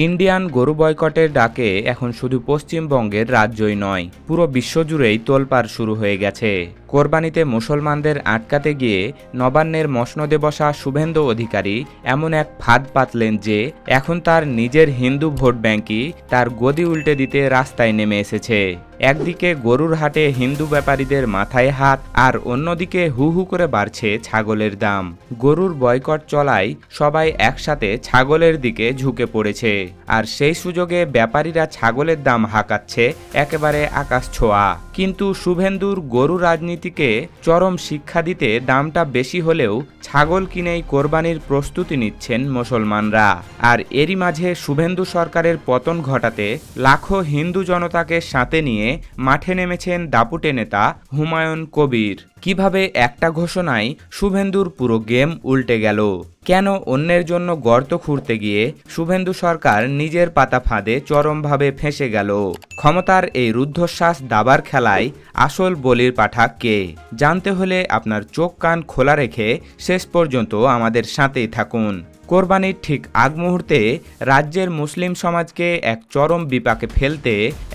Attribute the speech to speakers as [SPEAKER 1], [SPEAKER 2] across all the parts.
[SPEAKER 1] Indian গরু বয়কটের ডাকে এখন শুধু পশ্চিমবঙ্গের রাজ্যই নয়, পুরো বিশ্বজুড়েই তোলপাড় শুরু হয়ে গেছে। কোরবানিতে মুসলমানদের আটকাতে গিয়ে নবান্নের মসনদে বসা শুভেন্দু অধিকারী এমন এক ফাঁদ পাতলেন যে এখন তার নিজের হিন্দু ভোট ব্যাংকই তার গদি উল্টে দিতে রাস্তায় নেমে এসেছে। একদিকে গরুর হাটে হিন্দু ব্যাপারীদের মাথায় হাত, আর অন্যদিকে হু হু করে বাড়ছে ছাগলের দাম। গরুর বয়কট চলায় সবাই একসাথে ছাগলের দিকে ঝুঁকে পড়েছে, আর সেই সুযোগে ব্যাপারীরা ছাগলের দাম হাঁকাচ্ছে একেবারে আকাশ ছোঁয়া। কিন্তু শুভেন্দুর গরু রাজনীতিকে চরম শিক্ষা দিতে দামটা বেশি হলেও ছাগল কিনেই কোরবানির প্রস্তুতি নিচ্ছেন মুসলমানরা। আর এরই মাঝে শুভেন্দু সরকারের পতন ঘটাতে লাখো হিন্দু জনতাকে সাথে নিয়ে মাঠে নেমেছেন দাপুটে নেতা হুমায়ুন কবির। কিভাবে একটা ঘোষণায় শুভেন্দুর পুরো গেম উল্টে গেল? কেন অন্যের জন্য গর্ত খুঁড়তে গিয়ে শুভেন্দু সরকার নিজের পাতা ফাঁদে চরমভাবে ফেঁসে গেল? ক্ষমতার এই রুদ্ধশ্বাস দাবার খেলায় আসল বলির পাঠা কে? জানতে হলে আপনার চোখ কান খোলা রেখে শেষ পর্যন্ত আমাদের সাথেই থাকুন। কোরবানির ঠিক আগ মুহূর্তে রাজ্যের মুসলিম সমাজকে এক চরম বিপাকে ফেলতে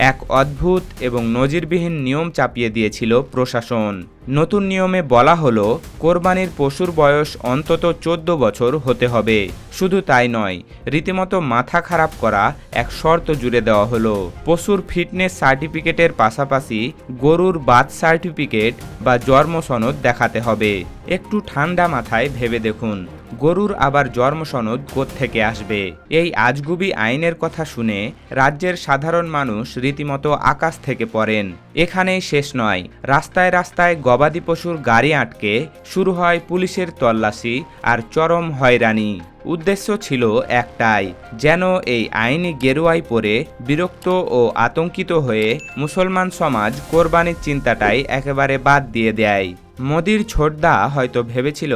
[SPEAKER 1] এক অদ্ভুত এবং নজিরবিহীন নিয়ম চাপিয়ে দিয়েছিল প্রশাসন। নতুন নিয়মে বলা হলো কোরবানির পশুর বয়স অন্তত 14 বছর হতে হবে। শুধু তাই নয়, রীতিমতো মাথা খারাপ করা এক শর্ত জুড়ে দেওয়া হলো। পশুর ফিটনেস সার্টিফিকেটের পাশাপাশি গরুর বার্থ সার্টিফিকেট বা জন্ম সনদ দেখাতে হবে। একটু ঠান্ডা মাথায় ভেবে দেখুন, গরুর আবার জন্ম সনদ কোত্থেকে আসবে? এই আজগুবি আইনের কথা শুনে রাজ্যের সাধারণ মানুষ রীতিমতো আকাশ থেকে পড়েন। এখানেই শেষ নয়, রাস্তায় রাস্তায় গবাদি পশুর গাড়ি আটকে শুরু হয় পুলিশের তল্লাশি আর চরম হয়রানি। উদ্দেশ্য ছিল একটাই, যেন এই আইনি গেরুয়ায় পড়ে বিরক্ত ও আতঙ্কিত হয়ে মুসলমান সমাজ কোরবানির চিন্তাটাই একেবারে বাদ দিয়ে দেয়। মোদির ছোটদা হয়তো ভেবেছিল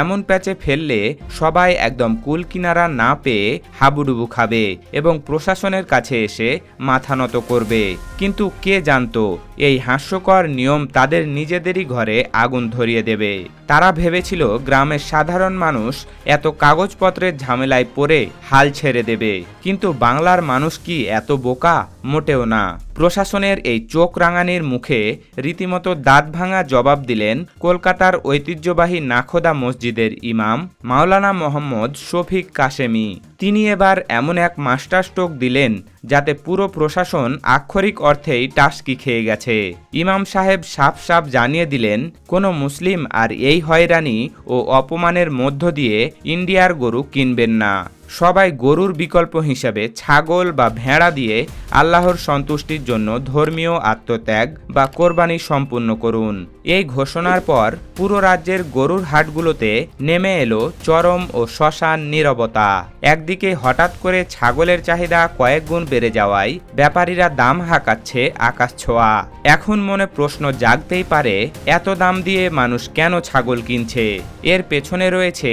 [SPEAKER 1] এমন প্যাচে ফেললে সবাই একদম কুল কিনারা না পেয়ে হাবুডুবু খাবে এবং প্রশাসনের কাছে এসে মাথা নত করবে। কিন্তু কে জানতো এই হাস্যকর নিয়ম তাদের নিজেদেরই ঘরে আগুন ধরিয়ে দেবে। তারা ভেবেছিল গ্রামের সাধারণ মানুষ এত কাগজপত্রের ঝামেলায় পড়ে হাল ছেড়ে দেবে, কিন্তু বাংলার মানুষ কি এত বোকা? মোটেও না। প্রশাসনের এই চোখ রাঙানির মুখে রীতিমতো দাঁত ভাঙা জবাব দিলেন কলকাতার ঐতিহ্যবাহী নাখোদা মসজিদের ইমাম মাওলানা মোহাম্মদ শফিক কাশেমি। তিনি এবার এমন এক মাস্টার স্ট্রোক দিলেন যাতে পুরো প্রশাসন আক্ষরিক অর্থেই টাসকি খেয়ে গেছে। ইমাম সাহেব সাফ সাফ জানিয়ে দিলেন, কোনো মুসলিম আর এই হয়রানি ও অপমানের মধ্য দিয়ে ইন্ডিয়ার গরু কিনবেন না। সবাই গরুর বিকল্প হিসেবে ছাগল বা ভেড়া দিয়ে আল্লাহর সন্তুষ্টির জন্য ধর্মীয় আত্মত্যাগ বা কোরবানি সম্পূর্ণ করুন। এই ঘোষণার পর পুরো রাজ্যের গরুর হাটগুলোতে নেমে এলো চরম ও শ্মশান নীরবতা। একদিকে হঠাৎ করে ছাগলের চাহিদা কয়েক গুণ বেড়ে যাওয়ায় ব্যাপারীরা দাম হাঁকাচ্ছে আকাশ ছোঁয়া। এখন মনে প্রশ্ন জাগতেই পারে, এত দাম দিয়ে মানুষ কেন ছাগল কিনছে? এর পেছনে রয়েছে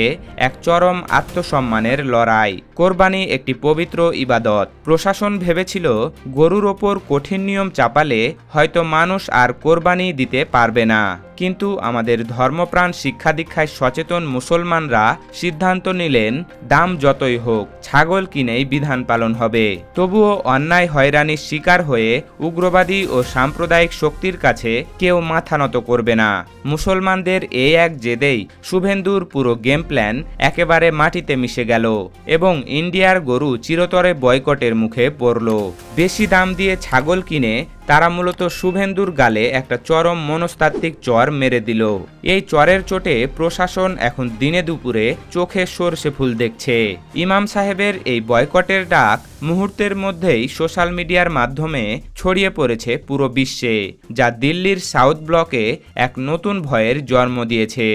[SPEAKER 1] এক চরম আত্মসম্মানের লড়াই। কোরবানি একটি পবিত্র ইবাদত। প্রশাসন ভেবেছিল গরুর ওপর কঠিন নিয়ম চাপালে হয়তো মানুষ আর কোরবানি দিতে পারবে না, কিন্তু আমাদের ধর্মপ্রাণ শিক্ষা দীক্ষায় সচেতন মুসলমানরা সিদ্ধান্ত নিলেন দাম যতই হোক ছাগল কিনেই বিধান পালন হবে। তবুও অন্যায় হয়রানির শিকার হয়ে উগ্রবাদী ও সাম্প্রদায়িক শক্তির কাছে কেউ মাথা নত করবে না। মুসলমানদের এই এক জেদেই শুভেন্দুর পুরো গেম প্ল্যান একেবারে মাটিতে মিশে গেল এবং ইন্ডিয়ার গরু চিরতরে বয়কটের মুখে পড়ল। বেশি দাম দিয়ে ছাগল কিনে তারা মূলত শুভেন্দুর গালে একটা চরম মনস্তাত্ত্বিক চর মেরে দিল। এই চরের চোটে প্রশাসন এখন দিনে দুপুরে চোখে সরষে ফুল দেখছে। ইমাম সাহেবের এই বয়কটের ডাক মুহূর্তের মধ্যেই সোশ্যাল মিডিয়ার মাধ্যমে ছড়িয়ে পড়েছে পুরো বিশ্বে, যা দিল্লির সাউথ ব্লকে এক নতুন ভয়ের জন্ম দিয়েছে।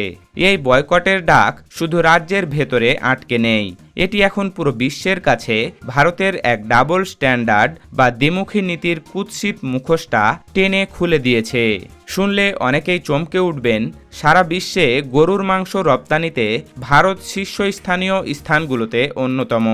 [SPEAKER 1] এই বয়কটের ডাক শুধু রাজ্যের ভেতরে আটকে নেই, এটি এখন পুরো বিশ্বের কাছে ভারতের এক ডাবল স্ট্যান্ডার্ড বা দ্বিমুখী নীতির কুৎসিত মুখোশটা টেনে খুলে দিয়েছে। শুনলে অনেকেই চমকে উঠবেন, সারা বিশ্বে গরুর মাংস রপ্তানিতে ভারত শীর্ষস্থানীয় স্থানগুলোতে অন্যতম।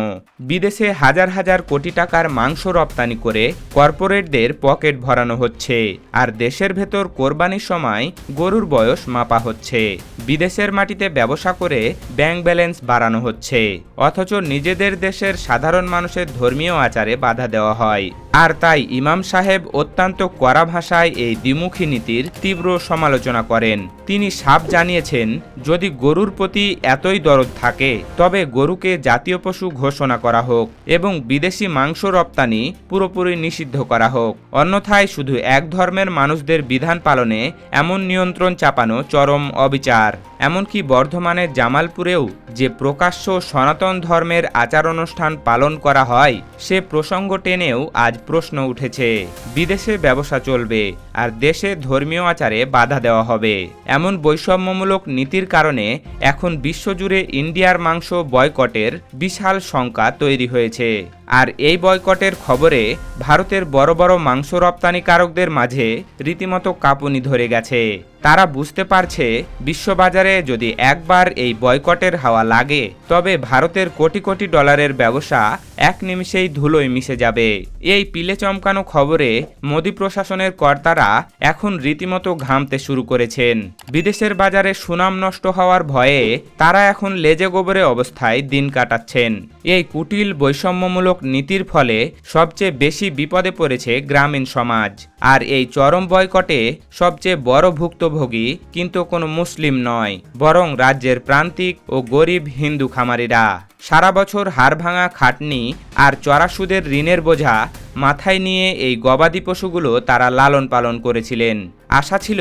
[SPEAKER 1] বিদেশে হাজার হাজার কোটি টাকার মাংস রপ্তানি করে কর্পোরেটদের পকেট ভরানো হচ্ছে, আর দেশের ভেতর কোরবানির সময় গরুর বয়স মাপা হচ্ছে। বিদেশের মাটিতে ব্যবসা করে ব্যাংক ব্যালেন্স বাড়ানো হচ্ছে, অথচ নিজেদের দেশের সাধারণ মানুষের ধর্মীয় আচারে বাধা দেওয়া হয়। আর তাই ইমাম সাহেব অত্যন্ত কড়া ভাষায় এই দ্বিমুখী নীতির তীব্র সমালোচনা করেন। তিনি সাফ জানিয়েছেন, যদি গরুর প্রতি এতই দরদ থাকে তবে গরুকে জাতীয় পশু ঘোষণা করা হোক এবং বিদেশি মাংস রপ্তানি পুরোপুরি নিষিদ্ধ করা হোক। অন্যথায় শুধু এক ধর্মের মানুষদের বিধান পালনে এমন নিয়ন্ত্রণ চাপানো চরম অবিচার। এমনকি বর্ধমানের জামালপুরেও যে প্রকাশ্য সনাতন ধর্মের আচার অনুষ্ঠান পালন করা হয়, সে প্রসঙ্গ টেনেও আজ প্রশ্ন উঠেছে। বিদেশে ব্যবসা চলবে আর দেশে ধর্মীয় আচারে বাধা দেওয়া হবে, এমন বৈষম্যমূলক নীতির কারণে এখন বিশ্বজুড়ে ইন্ডিয়ার মাংস বয়কটের বিশাল শঙ্কা তৈরি হয়েছে। আর এই বয়কটের খবরে ভারতের বড় বড় মাংস রপ্তানিকারকদের মাঝে রীতিমতো কাঁপুনি ধরে গেছে। তারা বুঝতে পারছে, বিশ্ববাজারে যদি একবার এই বয়কটের হাওয়া লাগে তবে ভারতের কোটি কোটি ডলারের ব্যবসা এক নিমিষেই ধুলোয় মিশে যাবে। এই পিলে চমকানো খবরে মোদি প্রশাসনের কর্তারা এখন রীতিমতো ঘামতে শুরু করেছেন। বিদেশের বাজারে সুনাম নষ্ট হওয়ার ভয়ে তারা এখন লেজে গোবরে অবস্থায় দিন কাটাচ্ছেন। এই কুটিল বৈষম্যমূলক নীতির ফলে সবচেয়ে বেশি বিপদে পড়েছে গ্রামীণ সমাজ। আর এই চরম বয়কটে সবচেয়ে বড় ভুক্তভোগী কিন্তু কোনো মুসলিম নয়, বরং রাজ্যের প্রান্তিক ও গরিব হিন্দু খামারিরা। সারা বছর হাড়ভাঙা খাটনি আর চড়া সুদের ঋণের বোঝা মাথায় নিয়ে এই গবাদি পশুগুলো তারা লালন পালন করেছিলেন। আশা ছিল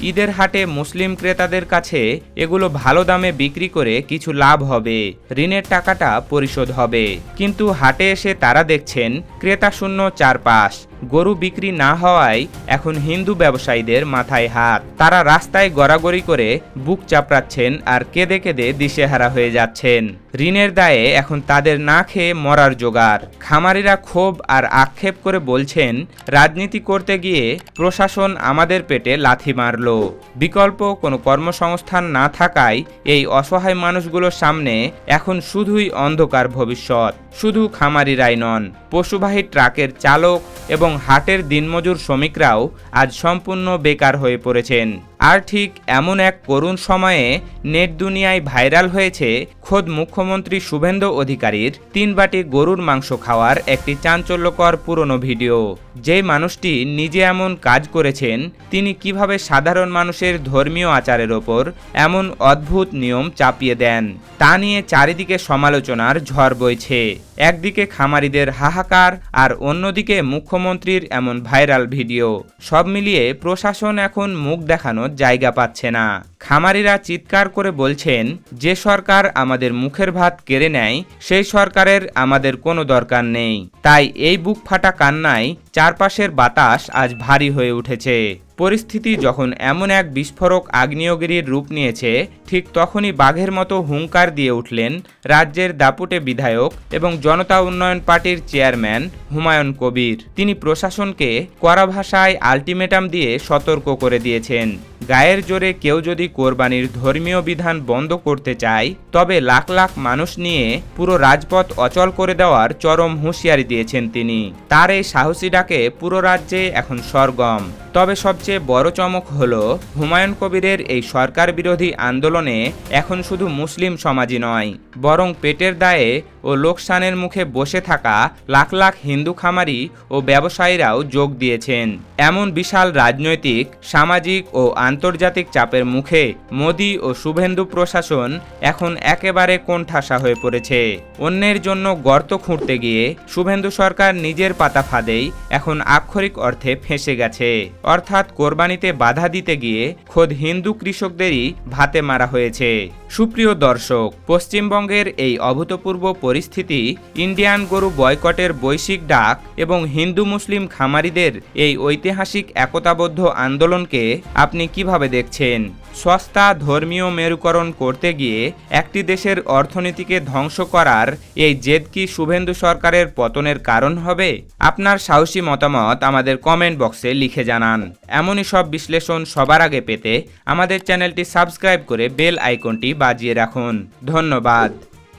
[SPEAKER 1] ঈদের হাটে মুসলিম ক্রেতাদের কাছে এগুলো ভালো দামে বিক্রি করে কিছু লাভ হবে, ঋণের টাকাটা পরিশোধ হবে। কিন্তু হাটে এসে তারা দেখছেন ক্রেতা শূন্য চারপাশ। গরু বিক্রি না হওয়ায় এখন হিন্দু ব্যবসায়ীদের মাথায় হাত। তারা রাস্তায় গড়াগড়ি করে বুক চাপড়াচ্ছেন আর কেঁদে কেঁদে দিশেহারা হয়ে যাচ্ছেন। ঋণের দায়ে এখন তাদের না খেয়ে মরার জোগাড়। খামারিরা ক্ষোভ আর আক্ষেপ করে বলছেন, রাজনীতি করতে গিয়ে প্রশাসন আমাদের পেটে লাথি মারল। বিকল্প কোনো কর্মসংস্থান না থাকায় এই অসহায় মানুষগুলোর সামনে এখন শুধুই অন্ধকার ভবিষ্যৎ। শুধু খামারিরাই নন, পশুবাহী ট্রাকের চালক এবং হাটের দিনমজুর শ্রমিকরাও আজ সম্পূর্ণ বেকার হয়ে পড়েছেন। আর ঠিক এমন এক করুণ সময়ে নেট দুনিয়ায় ভাইরাল হয়েছে খোদ মুখ্যমন্ত্রী শুভেন্দু অধিকারীর 3 বাটি গরুর মাংস খাওয়ার একটি চাঞ্চল্যকর পুরনো ভিডিও। যে মানুষটি নিজে এমন কাজ করেছেন, তিনি কিভাবে সাধারণ মানুষের ধর্মীয় আচারের ওপর এমন অদ্ভুত নিয়ম চাপিয়ে দেন, তা নিয়ে চারিদিকে সমালোচনার ঝড় বইছে। একদিকে খামারিদের হাহাকার আর অন্যদিকে মুখ্যমন্ত্রীর এমন ভাইরাল ভিডিও। সব মিলিয়ে প্রশাসন এখন মুখ দেখানোর জায়গা পাচ্ছে না। খামারিরা চিৎকার করে বলছেন, যে সরকার আমাদের মুখের ভাত কেড়ে নেয় সেই সরকারের আমাদের কোনো দরকার নেই। তাই এই বুক ফাটা কান্নায় চারপাশের বাতাস আজ ভারী হয়ে উঠেছে। পরিস্থিতি যখন এমন এক বিস্ফোরক আগ্নেয়গিরির রূপ নিয়েছে, ঠিক তখনই বাঘের মতো হুঙ্কার দিয়ে উঠলেন রাজ্যের দাপুটে বিধায়ক এবং জনতা উন্নয়ন পার্টির চেয়ারম্যান হুমায়ুন কবির। তিনি প্রশাসনকে কড়া ভাষায় আলটিমেটাম দিয়ে সতর্ক করে দিয়েছেন, গায়ের জোরে কেউ যদি কোরবানির ধর্মীয় বিধান বন্ধ করতে চায় তবে লাখ লাখ মানুষ নিয়ে পুরো রাজপথ অচল করে দেওয়ার চরম হুঁশিয়ারি দিয়েছেন তিনি। তার এই সাহসী ডাকে পুরো রাজ্যে এখন সরগম। তবে সবচেয়ে বড় চমক হলো, হুমায়ুন কবিরের এই সরকার বিরোধী আন্দোলনে এখন শুধু মুসলিম সমাজই নয়, বরং পেটের দায়ে ও লোকসানের মুখে বসে থাকা লাখ লাখ হিন্দু খামারি ও ব্যবসায়ীরাও যোগ দিয়েছেন। এমন বিশাল রাজনৈতিক, সামাজিক ও আন্তর্জাতিক চাপের মুখে মোদি ও শুভেন্দু প্রশাসন এখন একেবারে কোণঠাসা হয়ে পড়েছে। অন্যের জন্য গর্ত খুঁড়তে গিয়ে শুভেন্দু সরকার নিজের পাতা ফাঁদেই এখন আক্ষরিক অর্থে ফেঁসে গেছে। অর্থাৎ কোরবানিতে বাধা দিতে গিয়ে খোদ হিন্দু কৃষকদেরই ভাতে মারা হয়েছে। সুপ্রিয় দর্শক, পশ্চিমবঙ্গের এই অভূতপূর্ব পরিস্থিতি, ইন্ডিয়ান গরু বয়কটের বৈশ্বিক ডাক এবং হিন্দু মুসলিম খামারিদের এই ঐতিহাসিক একতাবদ্ধ আন্দোলনকে আপনি কিভাবে দেখছেন? সস্তা ধর্মীয় মেরুকরণ করতে গিয়ে একটি দেশের অর্থনীতিকে ধ্বংস করার এই জেদ কি শুভেন্দু সরকারের পতনের কারণ হবে? আপনার সাহসী মতামত আমাদের কমেন্ট বক্সে লিখে জানান। এমনই সব বিশ্লেষণ সবার আগে পেতে আমাদের চ্যানেলটি সাবস্ক্রাইব করে বেল আইকনটি বাজিয়ে রাখুন। ধন্যবাদ।